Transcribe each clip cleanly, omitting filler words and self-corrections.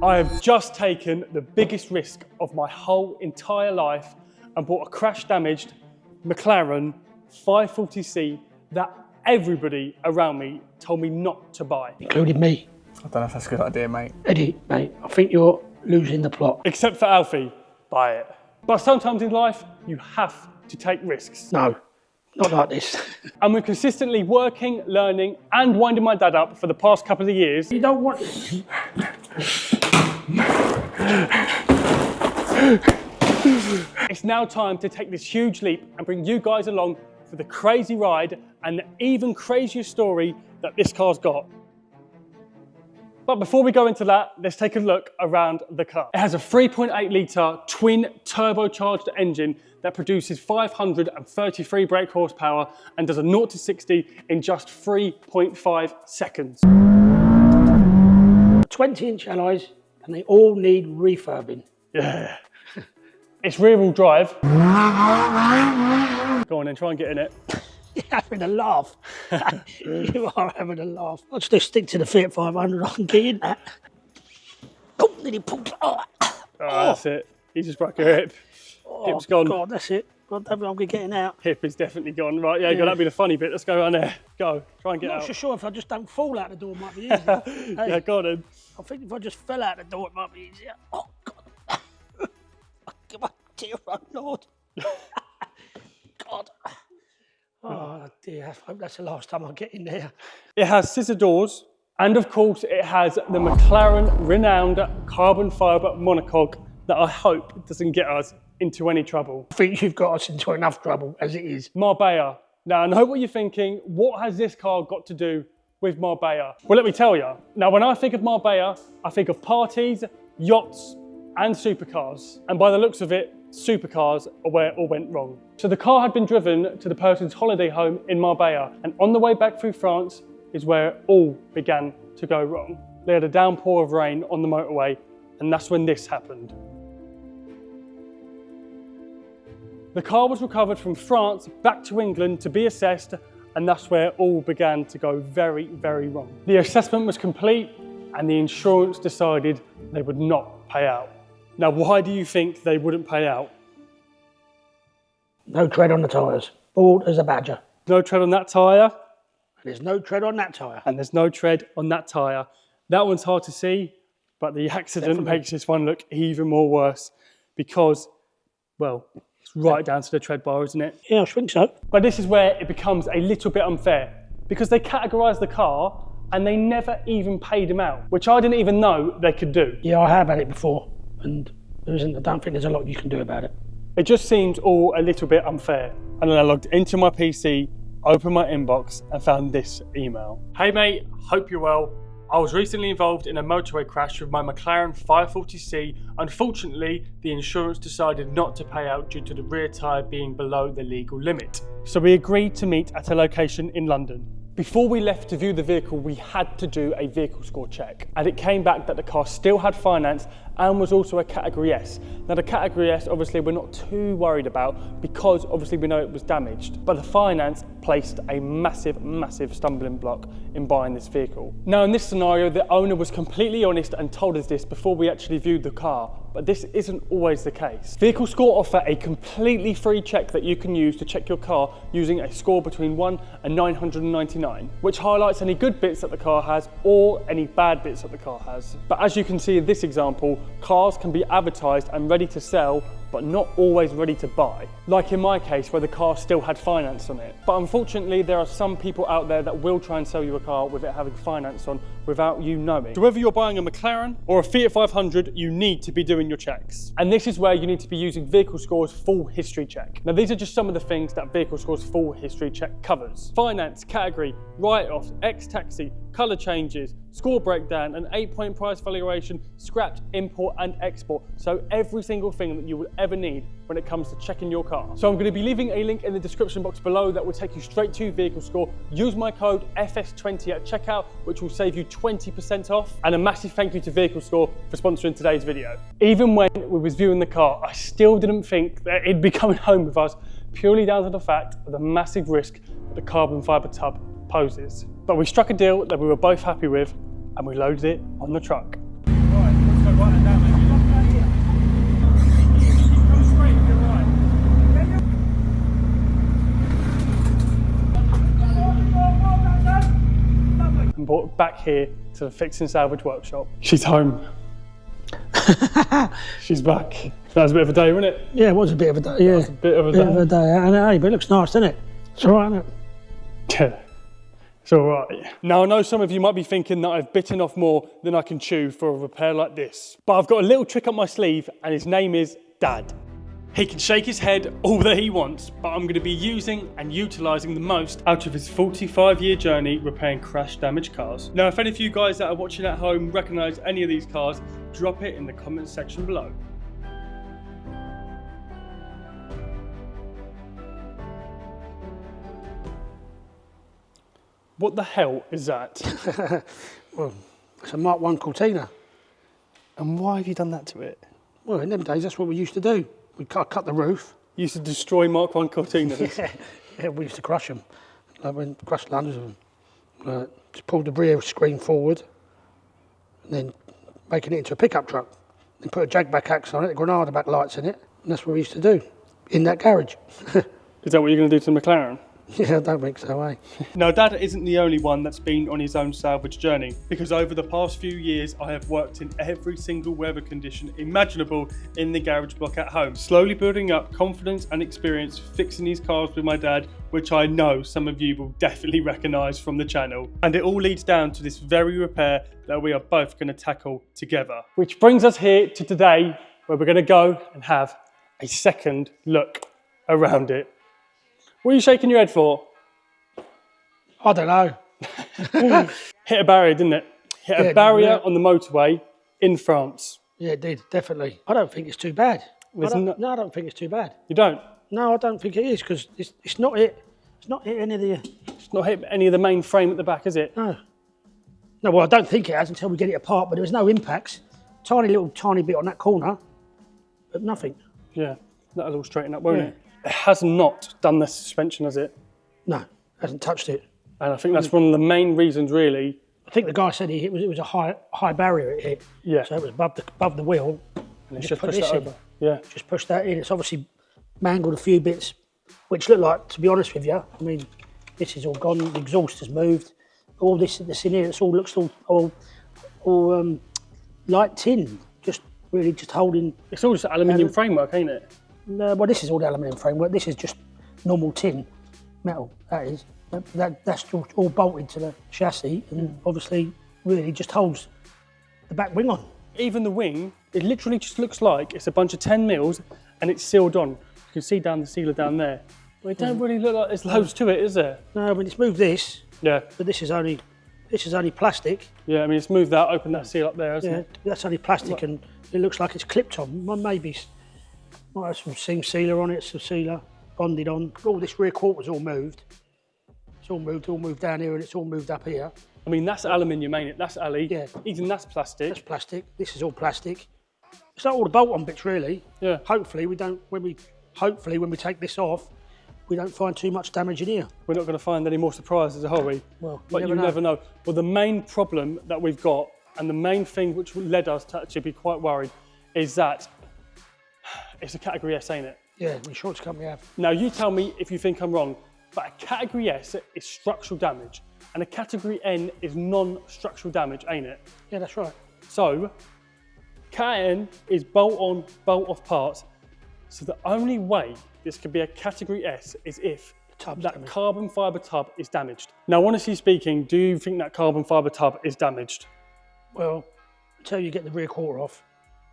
I have just taken the biggest risk of my whole entire life and bought a crash-damaged Mclaren 540C that everybody around me told me not to buy. Including me. I don't know if that's a good idea, mate. Eddie, mate, I think you're losing the plot. Except for Alfie, buy it. But sometimes in life, you have to take risks. No, not like this. And we're consistently working, learning, and winding my dad up for the past couple of years. You don't want... It's now time to take this huge leap and bring you guys along for the crazy ride and the even crazier story that this car's got. But before we go into that, let's take a look around the car. It has a 3.8 litre twin turbocharged engine that produces 533 brake horsepower and does a 0 to 60 in just 3.5 seconds. 20-inch alloys, and they all need refurbing. Yeah. It's rear-wheel drive. Go on then, try and get in it. You're having a laugh. You are having a laugh. I'll just stick to the Fiat 500. I can get in that. Oh, nearly pulled. Oh, that's it. You just broke your hip. Hip's gone. God, that's it. God, I'm going to get in out. Hip is definitely gone. Right, yeah, that'd be the funny bit. Let's go around there. Go, try and get out. I'm not sure if I just don't fall out the door, it might be easier. Hey, Yeah, go on then. I think if I just fell out the door, it might be easier. Oh, God. Dear, oh, Lord. God. Oh, dear. I hope that's the last time I get in there. It has scissor doors, and of course, it has the Mclaren renowned carbon fibre monocoque that I hope doesn't get us into any trouble. I think you've got us into enough trouble as it is. Marbella. Now, I know what you're thinking. What has this car got to do with Marbella? Well, let me tell you. Now, when I think of Marbella, I think of parties, yachts, and supercars. And by the looks of it, supercars are where it all went wrong. So the car had been driven to the person's holiday home in Marbella, and on the way back through France is where it all began to go wrong. They had a downpour of rain on the motorway, and that's when this happened. The car was recovered from France back to England to be assessed, and that's where it all began to go very, very wrong. The assessment was complete, and the insurance decided they would not pay out. Now, why do you think they wouldn't pay out? No tread on the tyres. Bald as a badger. No tread on that tyre. There's no tread on that tyre. And there's no tread on that tyre. That one's hard to see, but the accident makes this one look even more worse because, well, it's right down to the tread bar, isn't it? Yeah, I think so. But this is where it becomes a little bit unfair because they categorised the car and they never even paid him out, which I didn't even know they could do. Yeah, I have had it before, and I don't think there's a lot you can do about it. It just seems all a little bit unfair. And then I logged into my PC, opened my inbox and found this email. Hey mate, hope you're well. I was recently involved in a motorway crash with my Mclaren 540C. Unfortunately, the insurance decided not to pay out due to the rear tyre being below the legal limit. So we agreed to meet at a location in London. Before we left to view the vehicle, we had to do a vehicle score check, and it came back that the car still had finance and was also a Category S. Now the Category S, obviously we're not too worried about because obviously we know it was damaged, but the finance placed a massive, massive stumbling block in buying this vehicle. Now in this scenario, the owner was completely honest and told us this before we actually viewed the car, but this isn't always the case. Vehicle Score offer a completely free check that you can use to check your car using a score between 1 and 999, which highlights any good bits that the car has or any bad bits that the car has. But as you can see in this example, cars can be advertised and ready to sell, but not always ready to buy. Like in my case where the car still had finance on it. But unfortunately, there are some people out there that will try and sell you a car with it having finance on without you knowing. So whether you're buying a Mclaren or a Fiat 500, you need to be doing your checks. And this is where you need to be using Vehicle Score's full history check. Now these are just some of the things that Vehicle Score's full history check covers. Finance, category, write-offs, ex-taxi, colour changes, score breakdown, an 8-point price valuation, scrapped, import and export. So every single thing that you will ever need when it comes to checking your car. So I'm going to be leaving a link in the description box below that will take you straight to Vehicle Score. Use my code FS20 at checkout, which will save you 20% off. And a massive thank you to Vehicle Score for sponsoring today's video. Even when we was viewing the car, I still didn't think that it'd be coming home with us, purely down to the fact of the massive risk that the carbon fibre tub poses. But we struck a deal that we were both happy with and we loaded it on the truck. Right, let's go And brought it back here to the fix and salvage workshop. She's home. She's back. That was a bit of a day, wasn't it? Yeah, it was a bit of a day. Yeah, That was a bit of a day. And hey, but it looks nice, doesn't it? It's all right, isn't it? Yeah, it's all right. Now, I know some of you might be thinking that I've bitten off more than I can chew for a repair like this, but I've got a little trick up my sleeve, and his name is Dad. He can shake his head all that he wants, but I'm going to be using and utilising the most out of his 45-year journey repairing crash-damaged cars. Now, if any of you guys that are watching at home recognise any of these cars, drop it in the comments section below. What the hell is that? Well, it's a Mark 1 Cortina. And why have you done that to it? Well, in them days, that's what we used to do. We cut the roof. You used to destroy Mark 1 Cortinas? Yeah, we used to crush them. Like when crushed hundreds of them. Just pull the rear screen forward, and then making it into a pickup truck. Then put a jag-back axe on it, a Granada back lights in it, and that's what we used to do in that garage. Is that what you're going to do to the Mclaren? Yeah, I don't think so, eh? Now, Dad isn't the only one that's been on his own salvage journey, because over the past few years I have worked in every single weather condition imaginable in the garage block at home, slowly building up confidence and experience fixing these cars with my dad, which I know some of you will definitely recognise from the channel. And it all leads down to this very repair that we are both going to tackle together. Which brings us here to today, where we're going to go and have a second look around it. What are you shaking your head for? I don't know. Hit a barrier, didn't it? Hit a barrier on the motorway in France. Yeah, it did, definitely. I don't think it's too bad. No, I don't think it's too bad. You don't? No, I don't think it is, because it's not hit. It's not hit any of the... It's not hit any of the main frame at the back, is it? No. No, well, I don't think it has until we get it apart, but there was no impacts. Tiny bit on that corner, but nothing. Yeah, that'll all straighten up, won't it? It has not done the suspension, has it? No, hasn't touched it. And I think that's one of the main reasons, really. I think the guy said it was a high barrier it hit. Yeah. So it was above the wheel. And it's just pushed that over. Yeah. Just pushed that in. It's obviously mangled a few bits, which look like, to be honest with you, I mean, this is all gone. The exhaust has moved. All this in here, it all looks all light tin. Just really just holding. It's all just aluminium framework, ain't it? No, well, this is all the aluminium framework. This is just normal tin, metal, that is. That's all bolted to the chassis and obviously really just holds the back wing on. Even the wing, it literally just looks like it's a bunch of 10 mils and it's sealed on. You can see down the sealer down there. Well, it don't really look like there's loads to it, is there? No, I mean, it's moved this. Yeah. But this is only plastic. Yeah, I mean, it's moved that, opened that seal up there, hasn't it? That's only plastic and it looks like it's clipped on. Maybe might have some seam sealer on it, some sealer bonded on. All this rear quarter's all moved. It's all moved down here and it's all moved up here. I mean, that's aluminium, ain't it? That's Ali. Yeah. Even that's plastic. That's plastic. This is all plastic. It's like all the bolt-on bits, really. Yeah. Hopefully we when we take this off, we don't find too much damage in here. We're not going to find any more surprises, are we? Well, but you never know. Well, the main problem that we've got, and the main thing which led us to actually be quite worried, is that it's a Category S, ain't it? Yeah, the insurance company have. Now, you tell me if you think I'm wrong, but a Category S is structural damage, and a Category N is non-structural damage, ain't it? Yeah, that's right. So, Cat N is bolt-on, bolt-off parts. So the only way this could be a Category S is if that carbon fibre tub is damaged. Now, honestly speaking, do you think that carbon fibre tub is damaged? Well, until you get the rear quarter off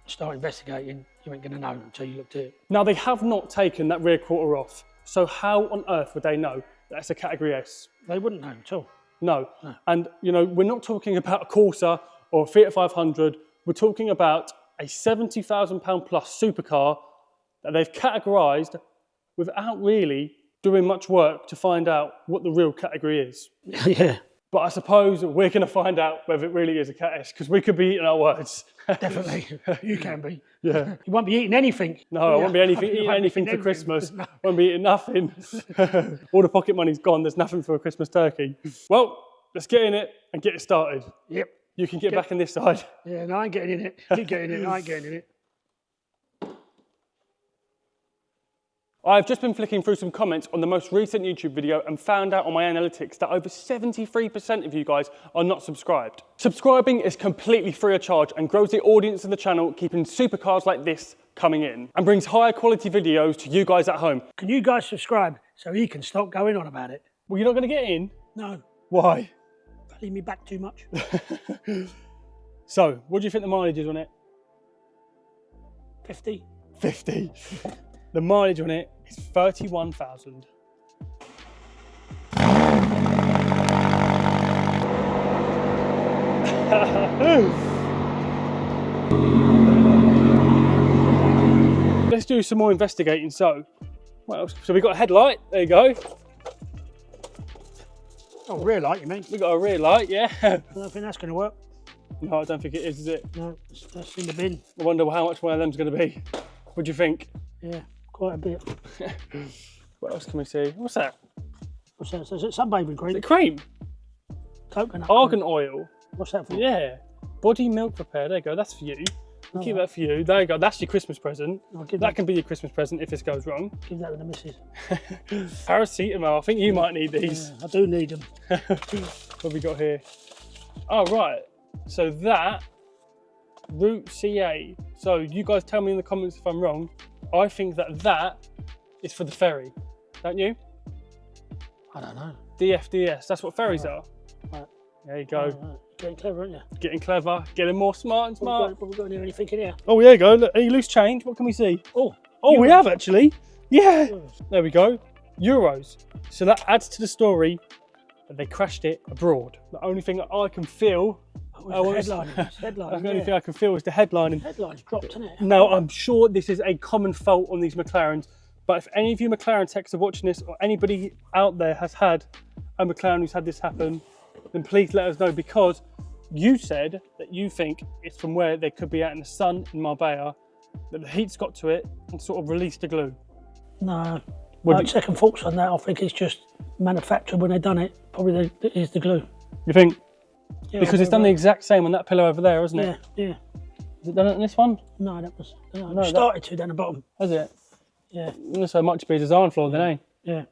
and start investigating, you ain't going to know until you look at it. Now, they have not taken that rear quarter off. So how on earth would they know that's a Category S? They wouldn't know at all. No. And, you know, we're not talking about a Corsa or a Fiat 500. We're talking about a £70,000 plus supercar that they've categorised without really doing much work to find out what the real category is. Yeah. But I suppose we're going to find out whether it really is a Cat S, because we could be eating our words. Definitely. You can be. Yeah. You won't be eating anything. No, I won't be eating anything for Christmas. No. Won't be eating nothing. All the pocket money's gone. There's nothing for a Christmas turkey. Well, let's get in it and get it started. Yep. You can get back on this side. Yeah, no, I ain't getting in it. Keep getting in it. I ain't getting in it. I've just been flicking through some comments on the most recent YouTube video and found out on my analytics that over 73% of you guys are not subscribed. Subscribing is completely free of charge and grows the audience of the channel, keeping supercars like this coming in, and brings higher quality videos to you guys at home. Can you guys subscribe so he can stop going on about it? Well, you're not going to get in? No. Why? Leave me back too much. So, what do you think the mileage is on it? 50. 50. The mileage on it is 31,000. Let's do some more investigating. So, what else? So we got a headlight. There you go. Oh, rear light, you mean? We got a rear light, yeah. I don't think that's going to work. No, I don't think it is it? No, that's in the bin. I wonder how much one of them's going to be. What do you think? Yeah, quite a bit. What else can we see? What's that? What's that? So is it sunbathing cream? Is it cream? Coconut. Argan oil. What's that for? Yeah. Body milk repair. There you go. That's for you. We'll keep that for you. There you go. That's your Christmas present. That can be your Christmas present if this goes wrong. Give that to the missus. Paracetamol. I think you might need these. Yeah, I do need them. What have we got here? Oh, right. So that, Route CA. So you guys tell me in the comments if I'm wrong. I think that is for the ferry. Don't you? I don't know. DFDS. That's what ferries are. Right. There you go. Right. Getting clever, aren't you? Getting clever, getting more smart and smart. What we got in here? Anything in here? Oh, there you go. Look, any loose change? What can we see? Oh, we have actually. Yeah. There we go. Euros. So that adds to the story that they crashed it abroad. The only thing that I can feel. Headline. The only thing I can feel is the headlining. Headline's dropped, isn't it? Now, I'm sure this is a common fault on these McLarens, but if any of you McLaren techs are watching this, or anybody out there has had a McLaren who's had this happen, then please let us know, because you said that you think it's from where they could be out in the sun in Marbella, that the heat's got to it and sort of released the glue. No. Second thoughts on that, I think it's just manufactured when they done it. Probably it is the glue. You think? Yeah, because it's done the exact same on that pillar over there, hasn't it? Yeah. Has it done it on this one? No, that was. No, it started to down the bottom. Has it? Yeah. Not so much be a design flaw then, eh? Yeah.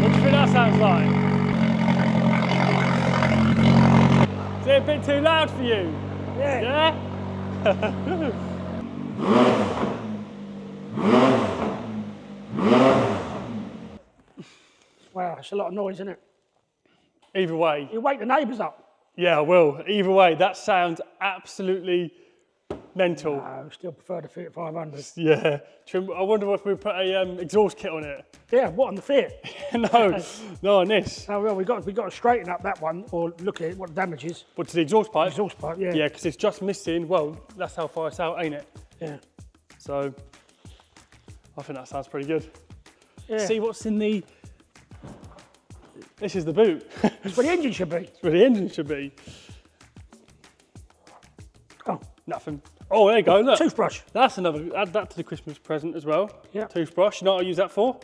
What do you think that sounds like? Is it a bit too loud for you? Yeah. Yeah? Wow, it's a lot of noise, isn't it? Either way. You wake the neighbours up. Yeah, I will. Either way, that sounds absolutely mental. No, I still prefer the Fiat 500. Yeah. I wonder if we put a exhaust kit on it. Yeah, what on the Fiat? No, on this. Oh, well, we got to straighten up that one or look at what the damage is. What, to the exhaust pipe? Exhaust pipe, yeah. Yeah, because it's just missing. Well, that's how far it's out, ain't it? Yeah. So, I think that sounds pretty good. Yeah. See what's in the. This is the boot. It's where the engine should be. It's where the engine should be. Oh. Nothing. Oh, there you go, look. Toothbrush. That's another, add that to the Christmas present as well. Yeah. Toothbrush, you know what I use that for?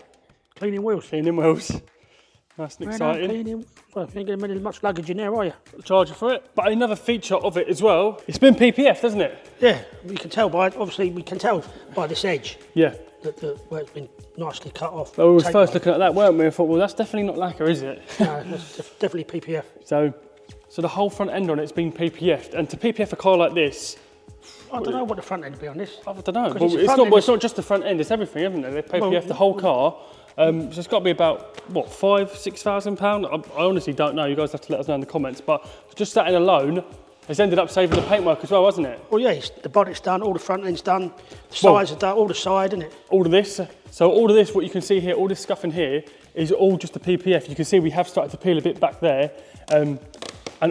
Cleaning wheels. Cleaning wheels. Nice and exciting. Cleaning. Well, you ain't getting much luggage in there, are you? Got the charger for it. But another feature of it as well, it's been PPF, doesn't it? Yeah, we can tell by this edge. Yeah. Where it's been nicely cut off. Well, we were first looking at that, weren't we? I thought, well, that's definitely not lacquer, is it? No, that's definitely PPF. So the whole front end on it's been PPF'd, and to PPF a car like this, I don't know what the front end would be on this. I don't know. Well, it's not just the front end; it's everything, haven't they? They PPF the whole car. So it's got to be about what, £5,000–6,000. I honestly don't know. You guys have to let us know in the comments. But just that in alone has ended up saving the paintwork as well, hasn't it? Well, yeah, the body's done, all the front end's done, the sides are done, all the side, isn't it? All of this. So all of this, what you can see here, all this scuff in here, is all just the PPF. You can see we have started to peel a bit back there. And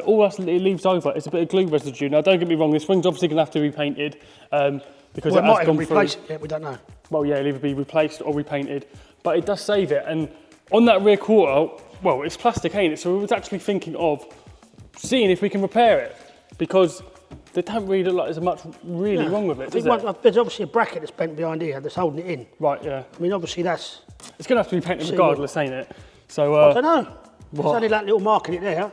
all else it leaves over is a bit of glue residue. Now, don't get me wrong, this wing's obviously going to have to be repainted because it has gone through. Replace it yet, we don't know. Well, yeah, it'll either be replaced or repainted, but it does save it. And on that rear quarter, well, it's plastic, ain't it? So we was actually thinking of seeing if we can repair it, because They don't really look like there's much really wrong with it, does it? There's obviously a bracket that's bent behind here that's holding it in. Right, yeah. I mean, obviously that's... It's going to have to be painted regardless, ain't it? So, I don't know. There's only that little mark in it there.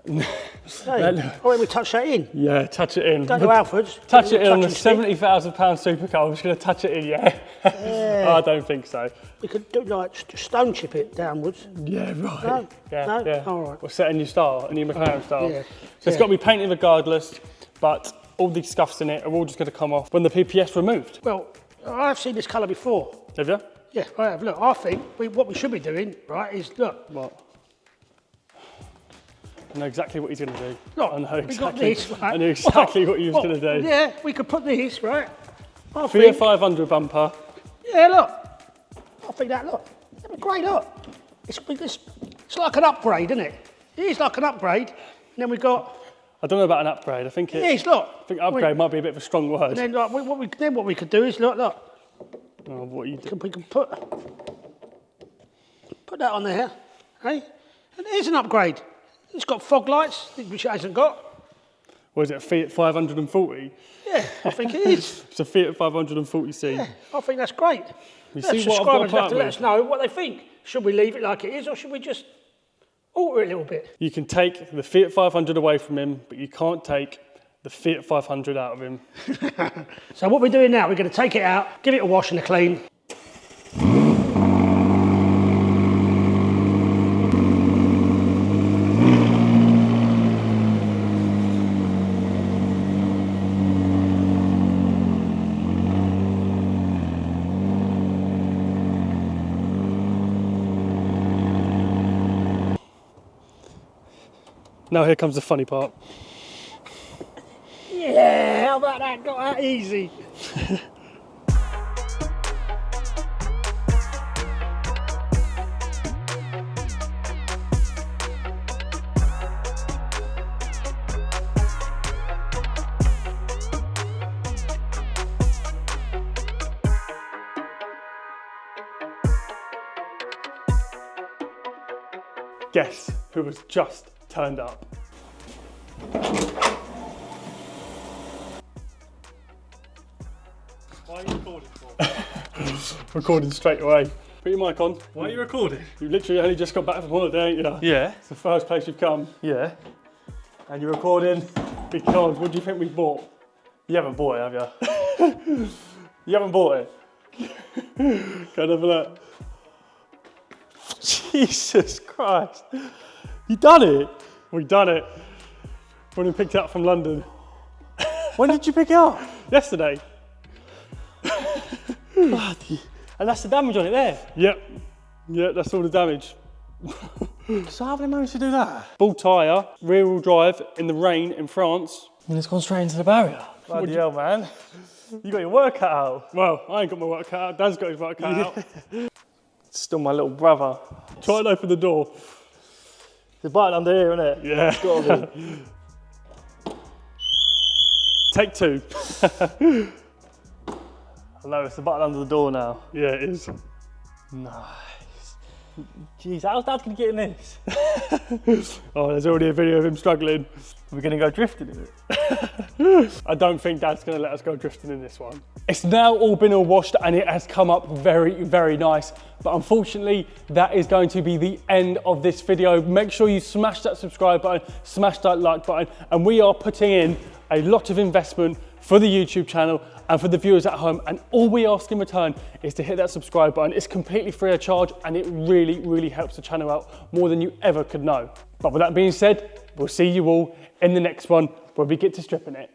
Hey, why don't we touch that in? Yeah, touch it in. Don't do Alfred's. Touch it in on a £70,000 supercar. I'm just going to touch it in, yeah? I don't think so. We could do like stone chip it downwards. Yeah, right. No? Yeah, No? yeah. All right. We'll set a new style, a new Mclaren style. Yeah. So it's got to be painted regardless, but all these scuffs in it are all just going to come off when the PPS removed. Well, I've seen this colour before. Have you? Yeah, I have. Look, I think what we should be doing, right, is look. What? I know exactly what he's going to do. Look, I know we got exactly, this, right? I knew exactly what he was going to do. Yeah, we could put this, right? Fiat 500 bumper. Yeah, look. I think that, look. That'd be great, look. It's like an upgrade, isn't it? It is like an upgrade. And then we got... I don't know about an upgrade. I think it is, look. I think upgrade might be a bit of a strong word. And then, like, what we could do is, look. Oh, what you do? We can put that on there, eh? And it is an upgrade. It's got fog lights, which it hasn't got. Was it a Fiat 540? Yeah, I think it is. It's a Fiat 540C. Yeah, I think that's great. You see what I've got Subscribers have to let us know what they think. Should we leave it like it is, or should we just alter it a little bit? You can take the Fiat 500 away from him, but you can't take the Fiat 500 out of him. So what we're doing now, we're going to take it out, give it a wash and a clean. Now here comes the funny part. Yeah, how about that? Got that easy. Guess who has just turned up? Why are you recording for? Recording straight away. Put your mic on. Why are you recording? You've literally only just got back from holiday, ain't you? Yeah. It's the first place you've come. Yeah. And you're recording because what do you think we bought? You haven't bought it, have you? You haven't bought it? Go and have a look. Jesus Christ. You done it? We've done it. When we picked it up from London. When did you pick it up? Yesterday. Bloody. And that's the damage on it there? Yep. Yep, that's all the damage. So how have they managed to do that? Ball tyre, rear wheel drive in the rain in France. And it's gone straight into the barrier. Bloody hell, man. You got your work cut out. Well, I ain't got my work cut out. Dan's got his work cut out. It's still my little brother. Try and open the door. There's a button under here, isn't it? Yeah. It's gotta be. Take two. Hello, it's the button under the door now. Yeah, it is. Nice. Jeez, how's Dad gonna get in this? Oh, there's already a video of him struggling. We're gonna go drifting in it. I don't think Dad's going to let us go drifting in this one. It's now all been washed and it has come up very, very nice. But unfortunately, that is going to be the end of this video. Make sure you smash that subscribe button, smash that like button. And we are putting in a lot of investment for the YouTube channel and for the viewers at home. And all we ask in return is to hit that subscribe button. It's completely free of charge and it really, really helps the channel out more than you ever could know. But with that being said, we'll see you all in the next one where we get to stripping it.